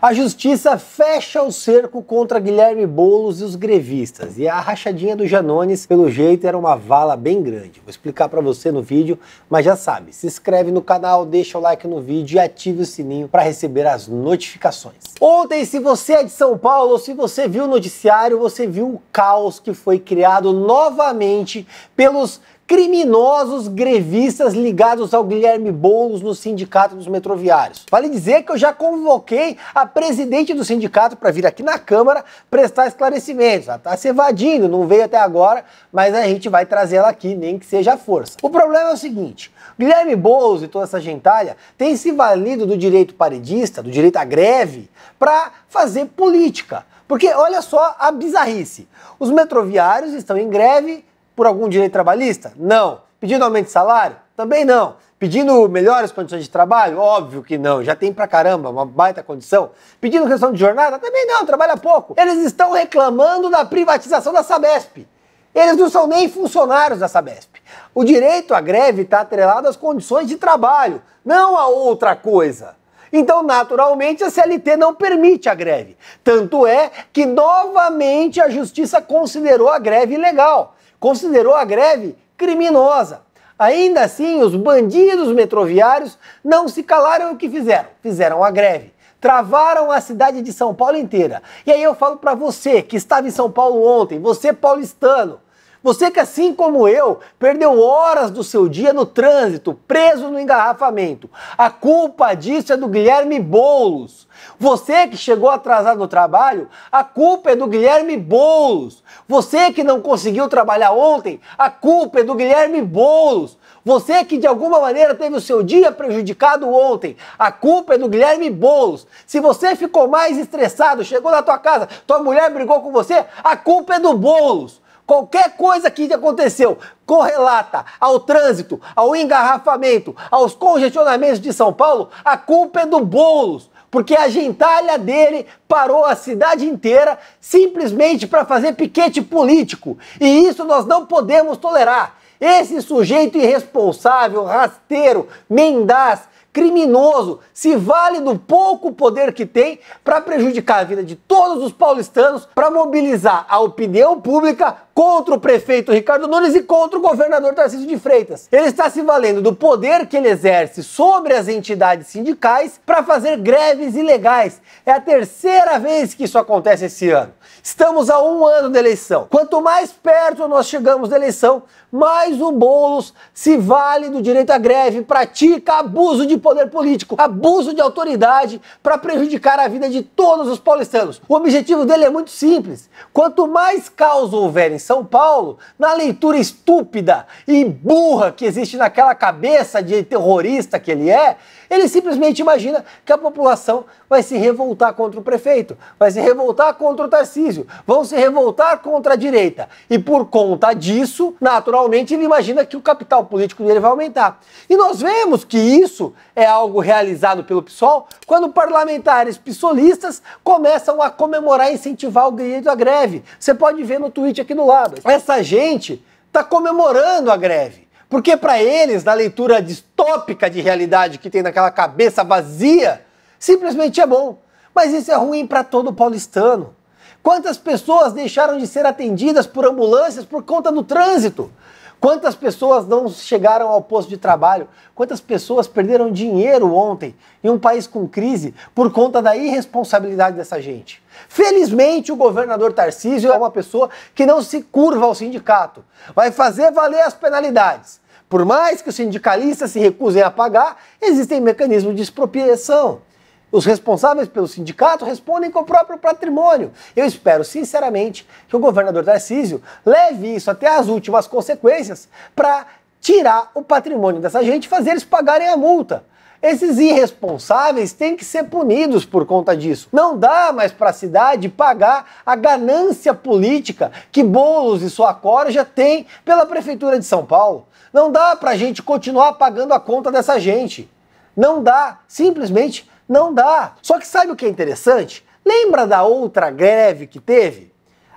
A justiça fecha o cerco contra Guilherme Boulos e os grevistas. E a rachadinha do Janones, pelo jeito, era uma vala bem grande. Vou explicar para você no vídeo, mas já sabe, se inscreve no canal, deixa o like no vídeo e ative o sininho para receber as notificações. Ontem, se você é de São Paulo ou se você viu o noticiário, você viu o caos que foi criado novamente pelos criminosos grevistas ligados ao Guilherme Boulos no Sindicato dos Metroviários. Vale dizer que eu já convoquei a presidente do sindicato para vir aqui na Câmara prestar esclarecimentos. Ela está se evadindo, não veio até agora, mas a gente vai trazer ela aqui, nem que seja à força. O problema é o seguinte, Guilherme Boulos e toda essa gentalha tem se valido do direito paredista, do direito à greve, para fazer política. Porque olha só a bizarrice, os metroviários estão em greve por algum direito trabalhista? Não. Pedindo aumento de salário? Também não. Pedindo melhores condições de trabalho? Óbvio que não, já tem pra caramba, uma baita condição. Pedindo questão de jornada? Também não, trabalha pouco. Eles estão reclamando da privatização da Sabesp. Eles não são nem funcionários da Sabesp. O direito à greve está atrelado às condições de trabalho, não a outra coisa. Então, naturalmente, a CLT não permite a greve. Tanto é que, novamente, a Justiça considerou a greve ilegal. Considerou a greve criminosa. Ainda assim, os bandidos metroviários não se calaram e o que fizeram? Fizeram a greve. Travaram a cidade de São Paulo inteira. E aí eu falo para você que estava em São Paulo ontem, você paulistano, você que assim como eu, perdeu horas do seu dia no trânsito, preso no engarrafamento. A culpa disso é do Guilherme Boulos. Você que chegou atrasado no trabalho, a culpa é do Guilherme Boulos. Você que não conseguiu trabalhar ontem, a culpa é do Guilherme Boulos. Você que de alguma maneira teve o seu dia prejudicado ontem, a culpa é do Guilherme Boulos. Se você ficou mais estressado, chegou na tua casa, tua mulher brigou com você, a culpa é do Boulos. Qualquer coisa que aconteceu correlata ao trânsito, ao engarrafamento, aos congestionamentos de São Paulo, a culpa é do Boulos, porque a gentalha dele parou a cidade inteira simplesmente para fazer piquete político. E isso nós não podemos tolerar. Esse sujeito irresponsável, rasteiro, mendaz, criminoso, se vale do pouco poder que tem para prejudicar a vida de todos os paulistanos, para mobilizar a opinião pública contra o prefeito Ricardo Nunes e contra o governador Tarcísio de Freitas. Ele está se valendo do poder que ele exerce sobre as entidades sindicais para fazer greves ilegais. É a terceira vez que isso acontece esse ano. Estamos a 1 ano da eleição. Quanto mais perto nós chegamos da eleição, mais o Boulos se vale do direito à greve, pratica abuso de poder político, abuso de autoridade para prejudicar a vida de todos os paulistanos. O objetivo dele é muito simples. Quanto mais caos houver em São Paulo, na leitura estúpida e burra que existe naquela cabeça de terrorista que ele simplesmente imagina que a população vai se revoltar contra o prefeito, vai se revoltar contra o Tarcísio, vão se revoltar contra a direita. E por conta disso, naturalmente, ele imagina que o capital político dele vai aumentar. E nós vemos que isso é algo realizado pelo PSOL quando parlamentares psolistas começam a comemorar e incentivar o direito à greve. Você pode ver no tweet aqui do lado. Essa gente está comemorando a greve. Porque para eles, na leitura distópica de realidade que tem naquela cabeça vazia, simplesmente é bom. Mas isso é ruim para todo paulistano. Quantas pessoas deixaram de ser atendidas por ambulâncias por conta do trânsito? Quantas pessoas não chegaram ao posto de trabalho? Quantas pessoas perderam dinheiro ontem em um país com crise por conta da irresponsabilidade dessa gente? Felizmente, o governador Tarcísio é uma pessoa que não se curva ao sindicato. Vai fazer valer as penalidades. Por mais que os sindicalistas se recusem a pagar, existem mecanismos de expropriação. Os responsáveis pelo sindicato respondem com o próprio patrimônio. Eu espero, sinceramente, que o governador Tarcísio leve isso até as últimas consequências para tirar o patrimônio dessa gente e fazer eles pagarem a multa. Esses irresponsáveis têm que ser punidos por conta disso. Não dá mais para a cidade pagar a ganância política que Boulos e sua corja têm pela Prefeitura de São Paulo. Não dá para a gente continuar pagando a conta dessa gente. Não dá, simplesmente não dá. Só que sabe o que é interessante? Lembra da outra greve que teve?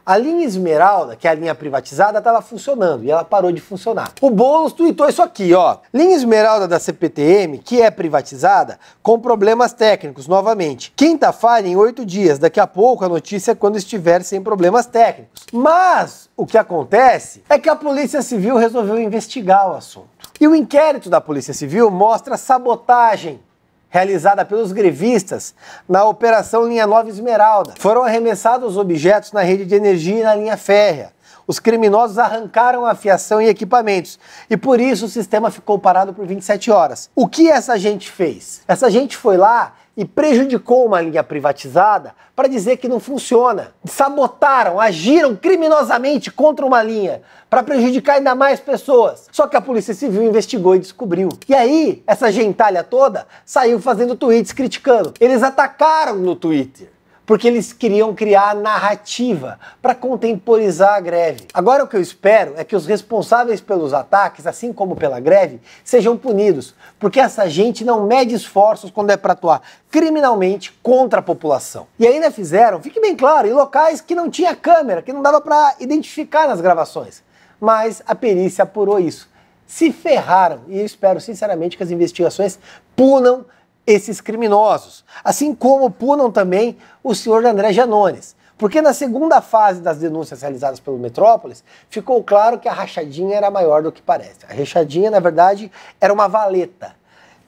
A linha Esmeralda, que é a linha privatizada, estava funcionando e ela parou de funcionar. O Boulos tweetou isso aqui, ó. Linha Esmeralda da CPTM, que é privatizada, com problemas técnicos, novamente. Quinta falha em 8 dias. Daqui a pouco a notícia é quando estiver sem problemas técnicos. Mas o que acontece é que a Polícia Civil resolveu investigar o assunto. E o inquérito da Polícia Civil mostra sabotagem realizada pelos grevistas na Operação Linha Nova Esmeralda. Foram arremessados objetos na rede de energia e na linha férrea. Os criminosos arrancaram a fiação e equipamentos e por isso o sistema ficou parado por 27 horas. O que essa gente fez? Essa gente foi lá e prejudicou uma linha privatizada para dizer que não funciona. Sabotaram, agiram criminosamente contra uma linha para prejudicar ainda mais pessoas. Só que a Polícia Civil investigou e descobriu. E aí, essa gentalha toda saiu fazendo tweets criticando. Eles atacaram no Twitter, porque eles queriam criar narrativa para contemporizar a greve. Agora o que eu espero é que os responsáveis pelos ataques, assim como pela greve, sejam punidos, porque essa gente não mede esforços quando é para atuar criminalmente contra a população. E ainda fizeram, fique bem claro, em locais que não tinha câmera, que não dava para identificar nas gravações. Mas a perícia apurou isso. Se ferraram, e eu espero sinceramente que as investigações punam esses criminosos, assim como punam também o senhor André Janones. Porque na segunda fase das denúncias realizadas pelo Metrópolis, ficou claro que a rachadinha era maior do que parece. A rachadinha, na verdade, era uma valeta.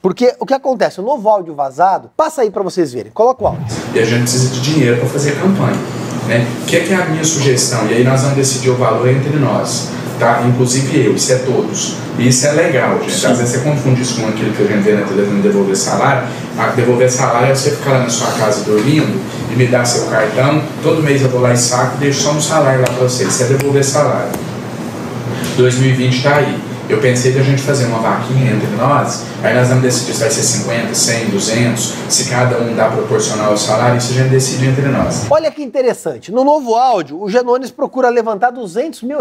Porque o que acontece? O novo áudio vazado, passa aí para vocês verem, coloca o áudio. E a gente precisa de dinheiro para fazer a campanha, né? O que é a minha sugestão? E aí nós vamos decidir o valor entre nós. Tá? Inclusive eu, isso é todos. E isso é legal, gente. Sim. Às vezes você confunde isso com aquilo que a gente vê na televisão, devolver salário. Devolver salário é você ficar lá na sua casa dormindo e me dar seu cartão. Todo mês eu vou lá e saco e deixo só um salário lá para você. Isso é devolver salário. 2020 está aí. Eu pensei de a gente fazer uma vaquinha entre nós, aí nós vamos decidir se vai ser 50, 100, 200, se cada um dá proporcional ao salário, isso a gente decide entre nós. Olha que interessante, no novo áudio, o Janones procura levantar R$200 mil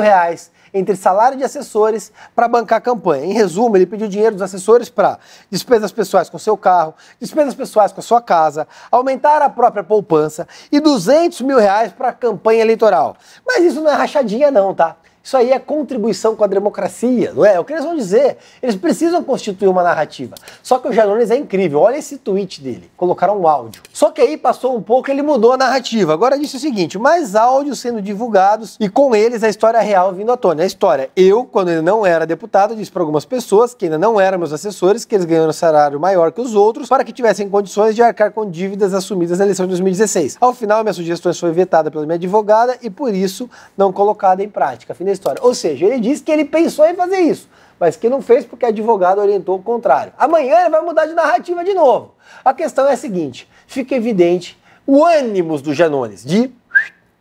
entre salário de assessores para bancar a campanha. Em resumo, ele pediu dinheiro dos assessores para despesas pessoais com seu carro, despesas pessoais com a sua casa, aumentar a própria poupança e R$200 mil para a campanha eleitoral. Mas isso não é rachadinha não, tá? Isso aí é contribuição com a democracia, não é? É o que eles vão dizer. Eles precisam constituir uma narrativa. Só que o Janones é incrível. Olha esse tweet dele. Colocaram um áudio. Só que aí passou um pouco, ele mudou a narrativa. Agora disse o seguinte, mais áudios sendo divulgados e com eles a história real vindo à tona. A história, eu, quando ele não era deputado, disse para algumas pessoas que ainda não eram meus assessores, que eles ganharam um salário maior que os outros, para que tivessem condições de arcar com dívidas assumidas na eleição de 2016. Ao final, minhas sugestões foi vetada pela minha advogada e, por isso, não colocada em prática. Fim da história. Ou seja, ele disse que ele pensou em fazer isso, mas que não fez porque a advogada orientou o contrário. Amanhã ele vai mudar de narrativa de novo. A questão é a seguinte, fica evidente o ânimo do Janones de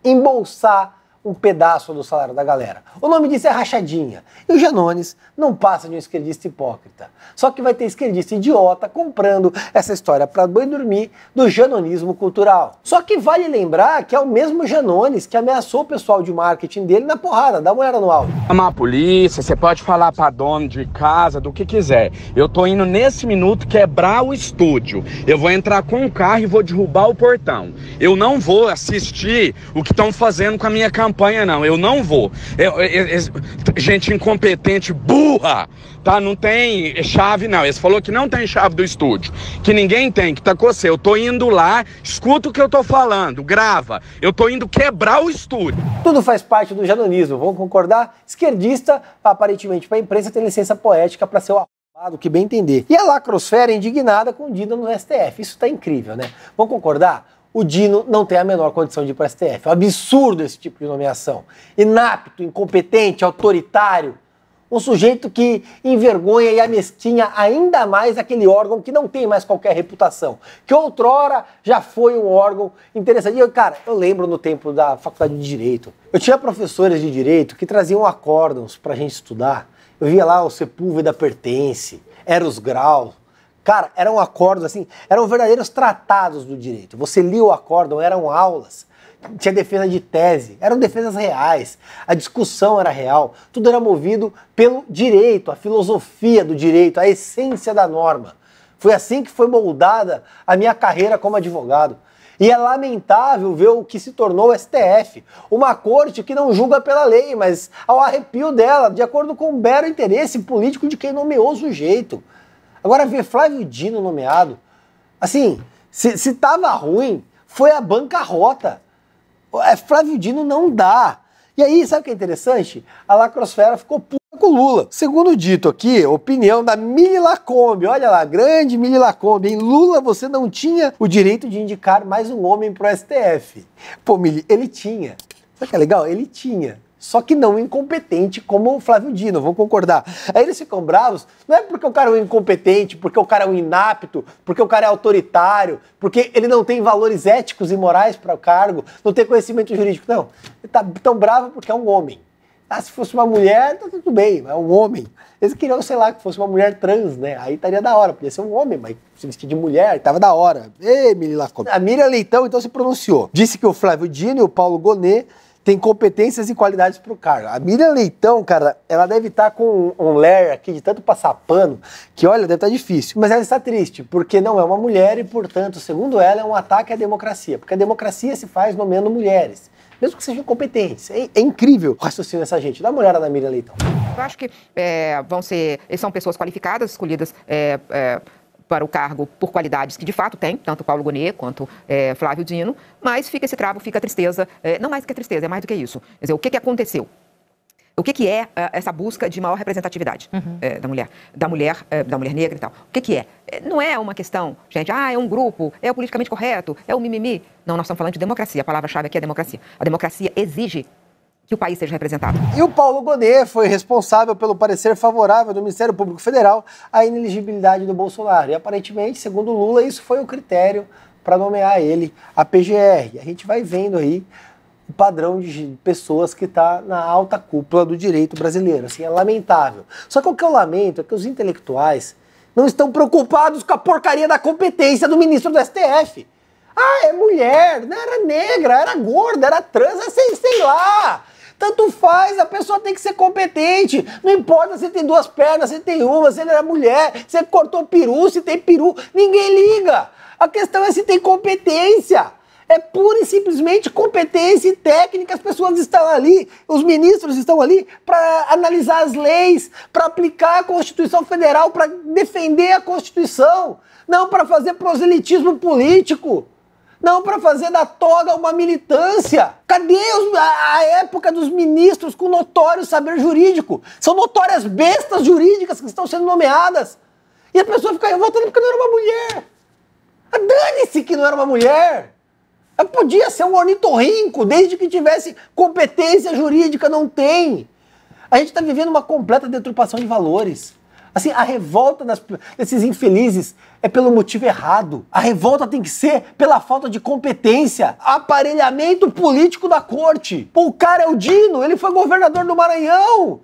embolsar um pedaço do salário da galera. O nome disso é rachadinha. E o Janones não passa de um esquerdista hipócrita. Só que vai ter esquerdista idiota comprando essa história para boi dormir do janonismo cultural. Só que vale lembrar que é o mesmo Janones que ameaçou o pessoal de marketing dele na porrada. Dá uma olhada no áudio. Chamar a polícia, você pode falar para dono de casa, do que quiser. Eu tô indo nesse minuto quebrar o estúdio. Eu vou entrar com um carro e vou derrubar o portão. Eu não vou assistir o que estão fazendo com a minha campanha, não. Eu não vou. Gente incompetente, burra, tá? Não tem chave, não. Eles falou que não tem chave do estúdio, que ninguém tem, que tá com você. Eu tô indo lá, escuta o que eu tô falando, grava. Eu tô indo quebrar o estúdio. Tudo faz parte do janonismo, vamos concordar? Esquerdista, aparentemente, para a imprensa, tem licença poética para ser o arrombado, que bem entender. E a lacrosfera indignada com o Dino no STF. Isso tá incrível, né? Vamos concordar? O Dino não tem a menor condição de ir para o STF. É um absurdo esse tipo de nomeação. Inapto, incompetente, autoritário. Um sujeito que envergonha e amesquinha ainda mais aquele órgão que não tem mais qualquer reputação. Que outrora já foi um órgão interessante. E cara, eu lembro no tempo da faculdade de Direito. Eu tinha professores de Direito que traziam acórdãos para a gente estudar. Eu via lá o Sepúlveda Pertence, Eros Grau. Cara, eram acordos assim, eram verdadeiros tratados do direito. Você lia o acórdão, eram aulas, tinha defesa de tese, eram defesas reais, a discussão era real, tudo era movido pelo direito, a filosofia do direito, a essência da norma. Foi assim que foi moldada a minha carreira como advogado. E é lamentável ver o que se tornou o STF, uma corte que não julga pela lei, mas ao arrepio dela, de acordo com o mero interesse político de quem nomeou o sujeito. Agora, ver Flávio Dino nomeado, assim, se tava ruim, foi a bancarrota. Flávio Dino não dá. E aí, sabe o que é interessante? A lacrosfera ficou puta com o Lula. Segundo dito aqui, opinião da Mili Lacombe. Olha lá, grande Mili Lacombe. Em Lula, você não tinha o direito de indicar mais um homem pro STF. Pô, Mili, ele tinha. Sabe o que é legal? Ele tinha. Só que não incompetente como o Flávio Dino, vamos concordar. Aí eles ficam bravos, não é porque o cara é um incompetente, porque o cara é um inapto, porque o cara é autoritário, porque ele não tem valores éticos e morais para o cargo, não tem conhecimento jurídico. Não, ele tá tão bravo porque é um homem. Ah, se fosse uma mulher, tá tudo bem, é um homem. Eles queriam, sei lá, que fosse uma mulher trans, né? Aí estaria da hora, podia ser um homem, mas se vestir de mulher, tava da hora. Ei, Mili Lacombe. A Miriam Leitão, então, se pronunciou. Disse que o Flávio Dino e o Paulo Gonet tem competências e qualidades para o cargo. A Miriam Leitão, cara, ela deve estar com um ler aqui de tanto passar pano, que olha, deve estar difícil. Mas ela está triste, porque não é uma mulher e, portanto, segundo ela, é um ataque à democracia. Porque a democracia se faz nomeando mulheres, mesmo que sejam competentes. É incrível o raciocínio dessa gente. Dá uma olhada na Miriam Leitão. Eu acho que são pessoas qualificadas, escolhidas para o cargo por qualidades que de fato tem, tanto Paulo Gonet quanto Flávio Dino, mas fica esse travo, fica a tristeza, não mais do que a tristeza, é mais do que isso. Quer dizer, o que aconteceu? O que é essa busca de maior representatividade da mulher negra e tal? O que é? Não é uma questão, gente, é um grupo, é o politicamente correto, é o mimimi. Não, nós estamos falando de democracia, a palavra-chave aqui é democracia. A democracia exige que o país seja representado. E o Paulo Gonet foi responsável pelo parecer favorável do Ministério Público Federal à inelegibilidade do Bolsonaro. E aparentemente, segundo Lula, isso foi o critério para nomear ele a PGR. E a gente vai vendo aí o padrão de pessoas que está na alta cúpula do direito brasileiro. Assim, é lamentável. Só que o que eu lamento é que os intelectuais não estão preocupados com a porcaria da competência do ministro do STF. Ah, é mulher, não era negra, era gorda, era trans, sei lá. Tanto faz, a pessoa tem que ser competente. Não importa se tem duas pernas, se tem uma, se ele era mulher, se ele cortou peru, se tem peru. Ninguém liga. A questão é se tem competência. É pura e simplesmente competência e técnica. As pessoas estão ali, os ministros estão ali para analisar as leis, para aplicar a Constituição Federal, para defender a Constituição. Não para fazer proselitismo político. Não para fazer da toga uma militância. Cadê a época dos ministros com notório saber jurídico? São notórias bestas jurídicas que estão sendo nomeadas. E a pessoa fica votando porque não era uma mulher. Dane-se que não era uma mulher. Podia ser um ornitorrinco, desde que tivesse competência jurídica, não tem. A gente está vivendo uma completa deturpação de valores. Assim, a revolta desses infelizes é pelo motivo errado. A revolta tem que ser pela falta de competência, aparelhamento político da corte. Pô, o cara é o Dino, ele foi governador do Maranhão.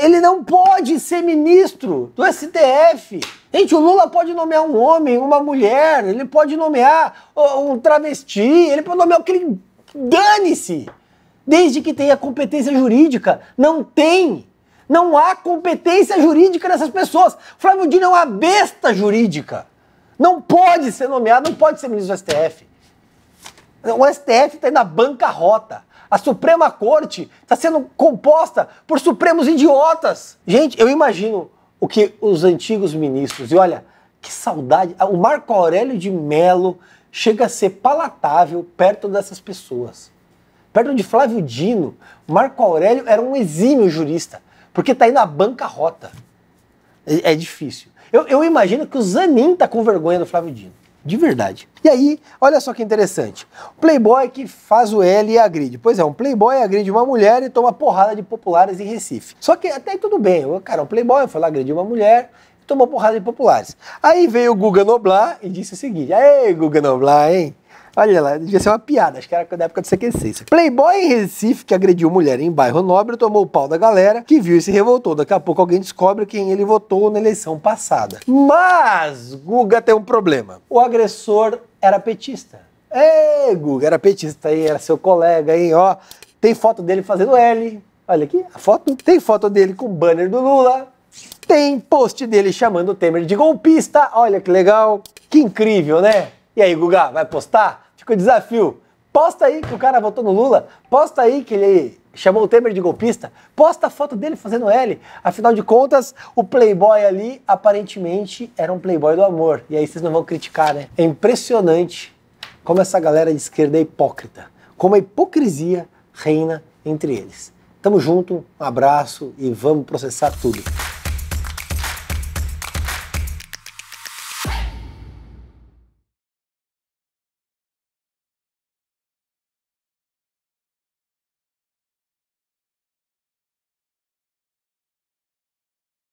Ele não pode ser ministro do STF. Gente, o Lula pode nomear um homem, uma mulher, ele pode nomear um travesti, ele pode nomear o que ele... Dane-se! Desde que tenha competência jurídica. Não tem. Não há competência jurídica nessas pessoas. Flávio Dino é uma besta jurídica. Não pode ser nomeado, não pode ser ministro do STF. O STF está indo à bancarrota. A Suprema Corte está sendo composta por supremos idiotas. Gente, eu imagino o que os antigos ministros... E olha, que saudade. O Marco Aurélio de Mello chega a ser palatável perto dessas pessoas. Perto de Flávio Dino, Marco Aurélio era um exímio jurista. Porque tá indo à bancarrota. É difícil. Eu imagino que o Zanin tá com vergonha do Flávio Dino. De verdade. E aí, olha só que interessante. O playboy que faz o L e agride. Pois é, um playboy agride uma mulher e toma porrada de populares em Recife. Só que até aí tudo bem. O cara, um playboy foi lá agredir uma mulher e tomou porrada de populares. Aí veio o Guga Noblar e disse o seguinte: "Ei, Guga Noblar, hein? Olha lá, devia ser uma piada, acho que era da época do CQC. Playboy em Recife que agrediu mulher em bairro nobre tomou o pau da galera que viu e se revoltou. Daqui a pouco alguém descobre quem ele votou na eleição passada. Mas Guga tem um problema. O agressor era petista. Ei, Guga, era petista aí, era seu colega, hein? Ó, tem foto dele fazendo L. Olha aqui, a foto. Tem foto dele com o banner do Lula. Tem post dele chamando o Temer de golpista. Olha que legal. Que incrível, né? E aí, Guga, vai postar? Fica o desafio. Posta aí que o cara votou no Lula. Posta aí que ele chamou o Temer de golpista. Posta a foto dele fazendo L. Afinal de contas, o playboy ali, aparentemente, era um playboy do amor. E aí vocês não vão criticar, né? É impressionante como essa galera de esquerda é hipócrita. Como a hipocrisia reina entre eles. Tamo junto, um abraço e vamos processar tudo.